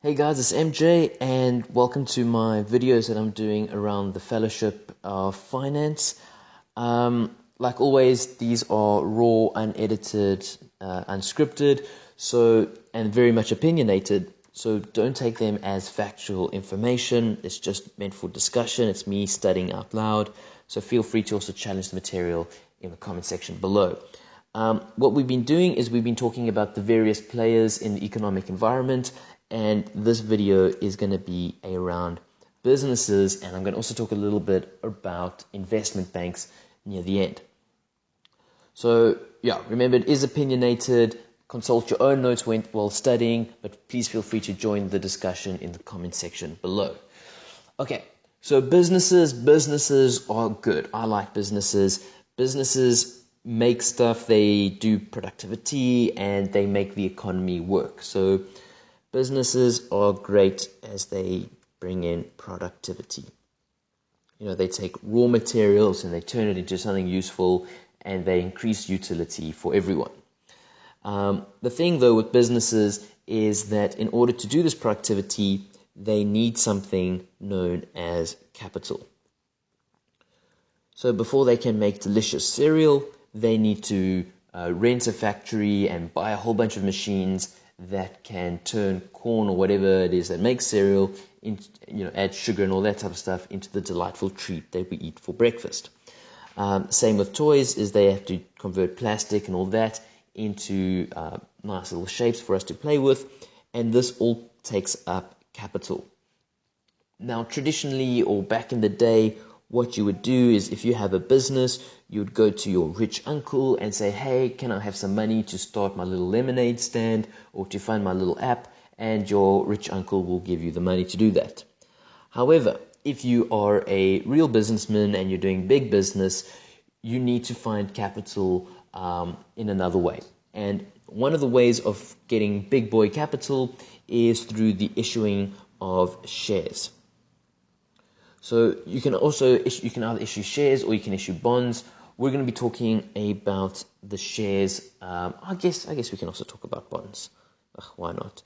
Hey guys, it's MJ and welcome to my videos that I'm doing around the Fellowship of Finance. Like always, these are raw, unedited, unscripted, and very much opinionated. So don't take them as factual information. It's just meant for discussion. It's me studying out loud. So feel free to also challenge the material in the comment section below. What we've been doing is we've been talking about the various players in the economic environment, and this video is going to be around businesses, and I'm going to also talk a little bit about investment banks near the end. So yeah, remember it is opinionated. Consult your own notes while studying, but please feel free to join the discussion in the comment section below. Okay, so businesses are good. I like businesses. Businesses make stuff, they do productivity, and they make the economy work. So businesses are great as they bring in productivity. You know, they take raw materials and they turn it into something useful, and they increase utility for everyone. The thing, though, with businesses is that in order to do this productivity, they need something known as capital. So before they can make delicious cereal, they need to rent a factory and buy a whole bunch of machines that can turn corn or whatever it is that makes cereal, add sugar and all that type of stuff into the delightful treat that we eat for breakfast. Same with toys, is they have to convert plastic and all that into nice little shapes for us to play with, and this all takes up capital. Now, traditionally or back in the day, what you would do is if you have a business, you would go to your rich uncle and say, hey, can I have some money to start my little lemonade stand or to fund my little app? And your rich uncle will give you the money to do that. However, if you are a real businessman and you're doing big business, you need to find capital in another way. And one of the ways of getting big boy capital is through the issuing of shares. So you can either issue shares or you can issue bonds. We're going to be talking about the shares. I guess we can also talk about bonds. Why not?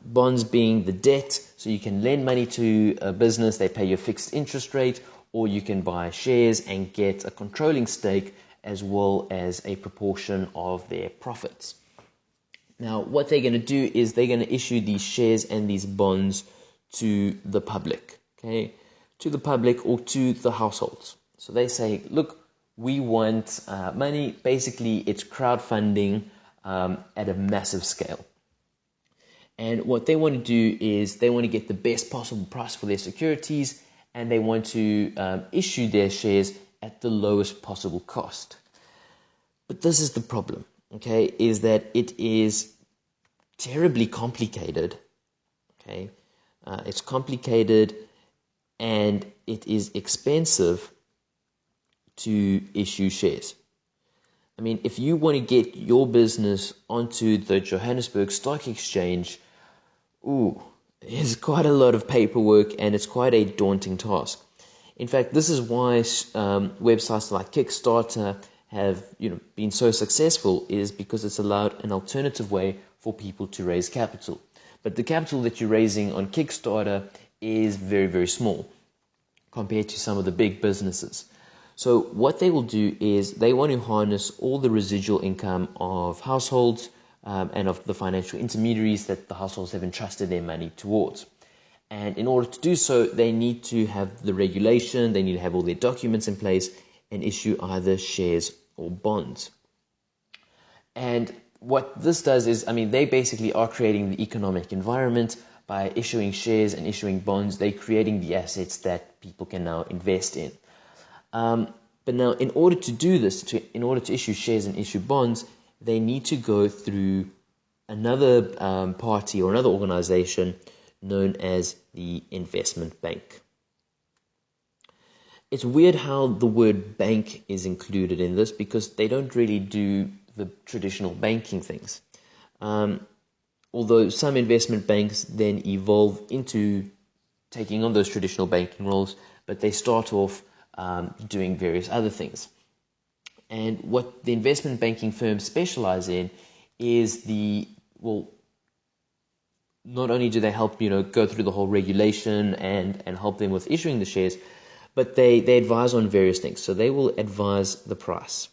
Bonds being the debt, so you can lend money to a business, they pay you a fixed interest rate, or you can buy shares and get a controlling stake as well as a proportion of their profits. Now, what they're going to do is they're going to issue these shares and these bonds to the public, okay? To the public or to the households. So they say, look, we want money. Basically, it's crowdfunding at a massive scale. And what they want to do is they want to get the best possible price for their securities, and they want to issue their shares at the lowest possible cost. But this is the problem, okay, is that it is terribly complicated, okay? It's complicated and it is expensive to issue shares. I mean, if you want to get your business onto the Johannesburg Stock Exchange, there's quite a lot of paperwork and it's quite a daunting task. In fact, this is why websites like Kickstarter have been so successful, is because it's allowed an alternative way for people to raise capital. But the capital that you're raising on Kickstarter is very, very small compared to some of the big businesses. So what they will do is they want to harness all the residual income of households and of the financial intermediaries that the households have entrusted their money towards. And in order to do so, they need to have the regulation, they need to have all their documents in place and issue either shares or bonds. And what this does is, they basically are creating the economic environment by issuing shares and issuing bonds. They're creating the assets that people can now invest in. But now, in order to do this, in order to issue shares and issue bonds, they need to go through another party or another organization known as the investment bank. It's weird how the word bank is included in this because they don't really do the traditional banking things. Although some investment banks then evolve into taking on those traditional banking roles, but they start off doing various other things. And what the investment banking firms specialize in is not only do they help, go through the whole regulation and help them with issuing the shares, but they advise on various things. So they will advise the price.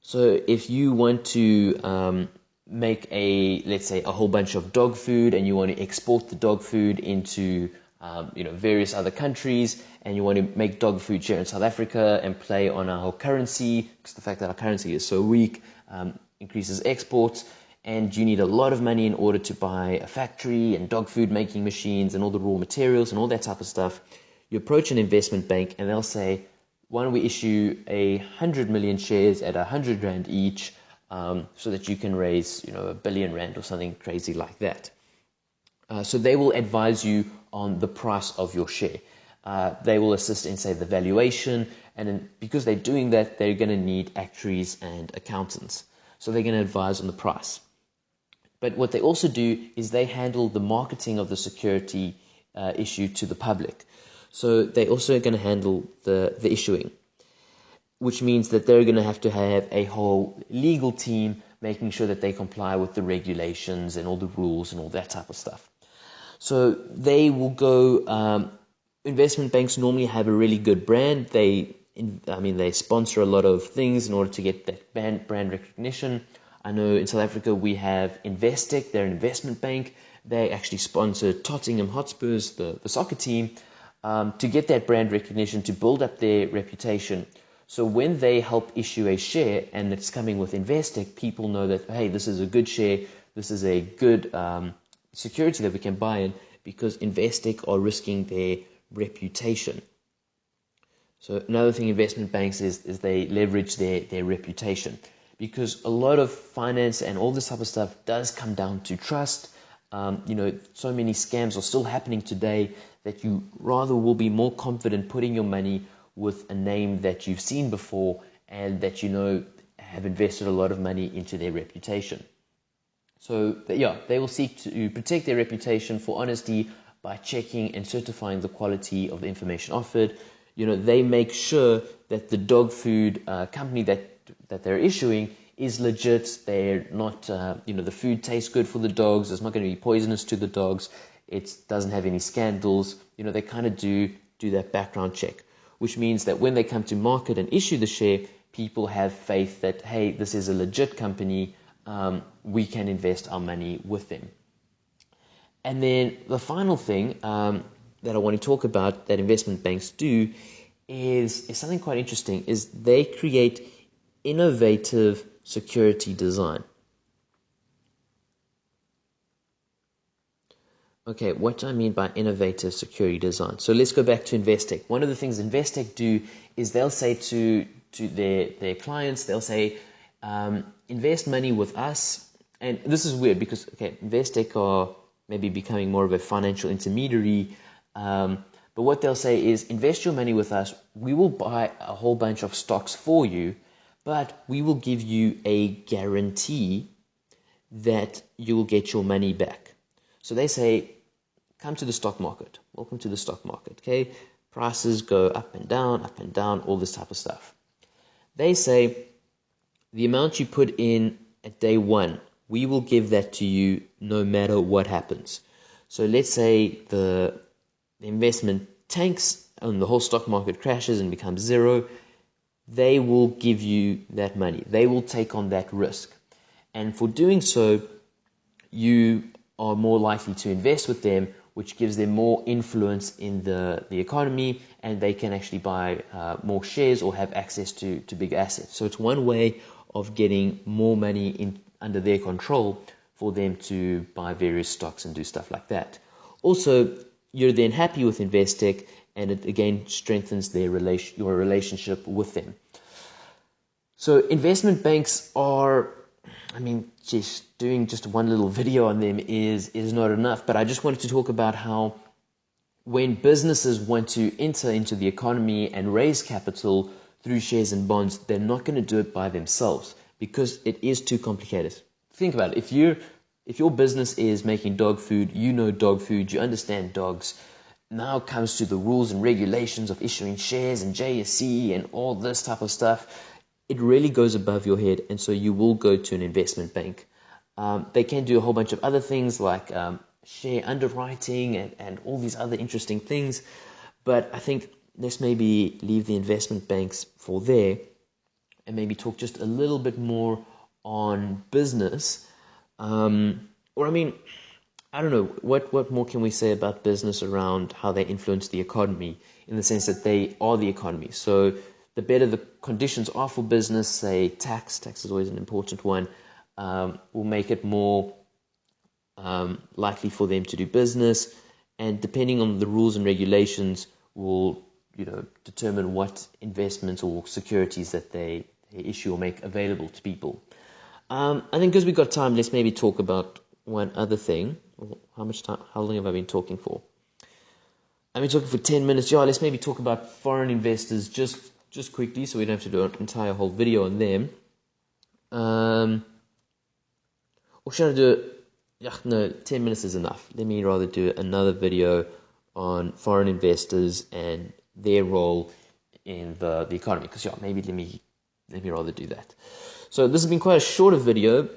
So if you want to make let's say a whole bunch of dog food, and you want to export the dog food into various other countries, and you want to make dog food here in South Africa and play on our whole currency, because the fact that our currency is so weak increases exports, and you need a lot of money in order to buy a factory and dog food making machines and all the raw materials and all that type of stuff. You approach an investment bank and they'll say, why don't we issue 100 million shares at 100 Rand each, so that you can raise, R1 billion or something crazy like that. So they will advise you on the price of your share. They will assist in, say, the valuation, and then, because they're doing that, they're going to need actuaries and accountants. So they're going to advise on the price. But what they also do is they handle the marketing of the security issue to the public. So they're also going to handle the issuing, which means that they're going to have a whole legal team making sure that they comply with the regulations and all the rules and all that type of stuff. So they will go, investment banks normally have a really good brand. They sponsor a lot of things in order to get that brand recognition. I know in South Africa we have Investec, they're an investment bank. They actually sponsor Tottenham Hotspurs, the soccer team, to get that brand recognition, to build up their reputation. So when they help issue a share and it's coming with Investec, people know that, hey, this is a good share, this is a good security that we can buy in, because Investec are risking their reputation. So another thing investment banks is they leverage their reputation, because a lot of finance and all this type of stuff does come down to trust. So many scams are still happening today that you rather will be more confident putting your money with a name that you've seen before and that have invested a lot of money into their reputation. So they will seek to protect their reputation for honesty by checking and certifying the quality of the information offered. They make sure that the dog food company that they're issuing is legit. They're not, the food tastes good for the dogs. It's not going to be poisonous to the dogs. It doesn't have any scandals. They kind of do that background check, which means that when they come to market and issue the share, people have faith that, hey, this is a legit company. We can invest our money with them. And then the final thing that I want to talk about that investment banks do is something quite interesting, is they create innovative security design. Okay, what do I mean by innovative security design? So let's go back to Investec. One of the things Investec do is they'll say to their clients, they'll say, invest money with us. And this is weird because, Investec are maybe becoming more of a financial intermediary. But what they'll say is, invest your money with us. We will buy a whole bunch of stocks for you, but we will give you a guarantee that you will get your money back. So they say, come to the stock market. Welcome to the stock market. Okay, prices go up and down, all this type of stuff. They say, the amount you put in at day one, we will give that to you no matter what happens. So let's say the investment tanks and the whole stock market crashes and becomes zero. They will give you that money. They will take on that risk. And for doing so, you are more likely to invest with them, which gives them more influence in the economy, and they can actually buy more shares or have access to big assets. So it's one way of getting more money under their control for them to buy various stocks and do stuff like that. Also, you're then happy with Investec, and it again strengthens your relationship with them. So investment banks are, doing just one little video on them is not enough, but I just wanted to talk about how when businesses want to enter into the economy and raise capital through shares and bonds, they're not going to do it by themselves because it is too complicated. Think about it. If your business is making dog food, dog food, you understand dogs. Now it comes to the rules and regulations of issuing shares and JSE and all this type of stuff. It really goes above your head, and so you will go to an investment bank. They can do a whole bunch of other things like share underwriting and all these other interesting things. But I think let's maybe leave the investment banks for there and maybe talk just a little bit more on business. I don't know, what more can we say about business around how they influence the economy, in the sense that they are the economy. So the better the conditions are for business, say tax is always an important one, will make it more likely for them to do business, and depending on the rules and regulations will determine what investments or securities that they issue or make available to people. I think because we've got time, let's maybe talk about one other thing. How long have I been talking for? I've been talking for 10 minutes. Yeah, let's maybe talk about foreign investors just quickly, so we don't have to do an entire whole video on them. Or should I do it? Yeah, no, 10 minutes is enough. Let me rather do another video on foreign investors and their role in the economy. Because maybe let me rather do that. So this has been quite a shorter video,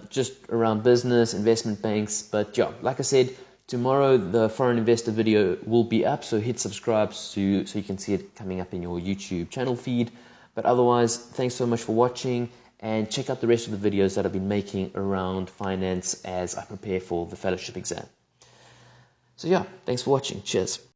just around business, investment banks. But like I said, tomorrow the foreign investor video will be up, so hit subscribe so you can see it coming up in your YouTube channel feed. But otherwise, thanks so much for watching, and check out the rest of the videos that I've been making around finance as I prepare for the fellowship exam. So thanks for watching. Cheers.